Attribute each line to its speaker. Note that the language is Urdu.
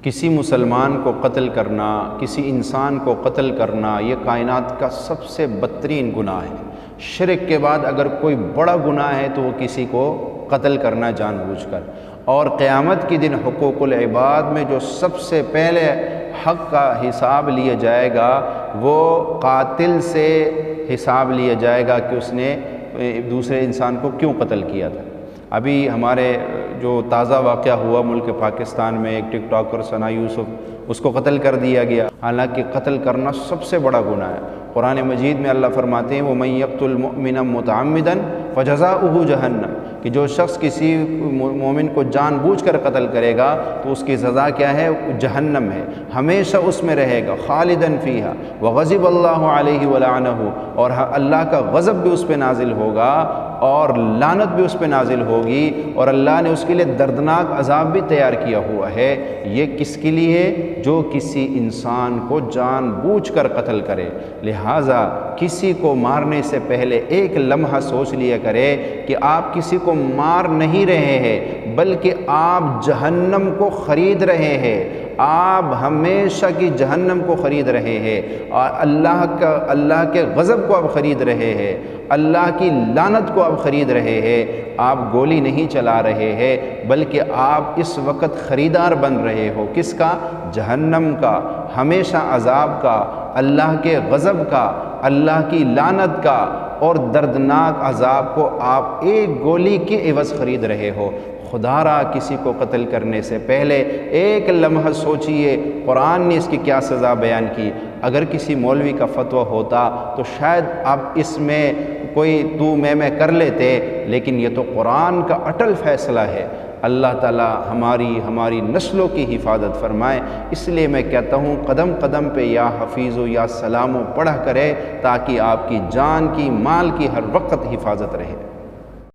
Speaker 1: کسی مسلمان کو قتل کرنا، کسی انسان کو قتل کرنا، یہ کائنات کا سب سے بدترین گناہ ہے۔ شرک کے بعد اگر کوئی بڑا گناہ ہے تو وہ کسی کو قتل کرنا جان بوجھ کر۔ اور قیامت کے دن حقوق العباد میں جو سب سے پہلے حق کا حساب لیا جائے گا وہ قاتل سے حساب لیا جائے گا کہ اس نے دوسرے انسان کو کیوں قتل کیا تھا۔ ابھی ہمارے جو تازہ واقعہ ہوا ملک پاکستان میں، ایک ٹک ٹاکر ثنا یوسف، اس کو قتل کر دیا گیا، حالانکہ قتل کرنا سب سے بڑا گناہ ہے۔ قرآن مجید میں اللہ فرماتے ہیں وَمَن يَقْتُلْ مُؤْمِنًا مُتَعَمِّدًا فَجَزَاؤُهُ جَهَنَّمُ، کہ جو شخص کسی مومن کو جان بوجھ کر قتل کرے گا تو اس کی سزا کیا ہے؟ جہنم ہے، ہمیشہ اس میں رہے گا، خالداً فیہا وغضب اللہ علیہ ولعنہ، اور اللہ کا غضب بھی اس پہ نازل ہوگا اور لعنت بھی اس پہ نازل ہوگی، اور اللہ نے اس کے لیے دردناک عذاب بھی تیار کیا ہوا ہے۔ یہ کس کے لیے ہے؟ جو کسی انسان کو جان بوجھ کر قتل کرے۔ لہٰذا کسی کو مارنے سے پہلے ایک لمحہ سوچ لیا کرے کہ آپ کسی کو مار نہیں رہے ہیں بلکہ آپ جہنم کو خرید رہے ہیں، آپ ہمیشہ کی جہنم کو خرید رہے ہیں، اور اللہ کے غضب کو آپ خرید رہے ہیں، اللہ کی لعنت کو آپ خرید رہے ہیں۔ آپ گولی نہیں چلا رہے ہیں بلکہ آپ اس وقت خریدار بن رہے ہو، کس کا؟ جہنم کا، ہمیشہ عذاب کا، اللہ کے غضب کا، اللہ کی لعنت کا، اور دردناک عذاب کو آپ ایک گولی کے عوض خرید رہے ہو۔ خدا را کسی کو قتل کرنے سے پہلے ایک لمحہ سوچئے قرآن نے اس کی کیا سزا بیان کی۔ اگر کسی مولوی کا فتویٰ ہوتا تو شاید آپ اس میں کوئی تو میں کر لیتے، لیکن یہ تو قرآن کا اٹل فیصلہ ہے۔ اللہ تعالی ہماری نسلوں کی حفاظت فرمائے۔ اس لیے میں کہتا ہوں قدم قدم پہ یا حفیظ و یا سلام و پڑھا کرے تاکہ آپ کی جان کی، مال کی ہر وقت حفاظت رہے۔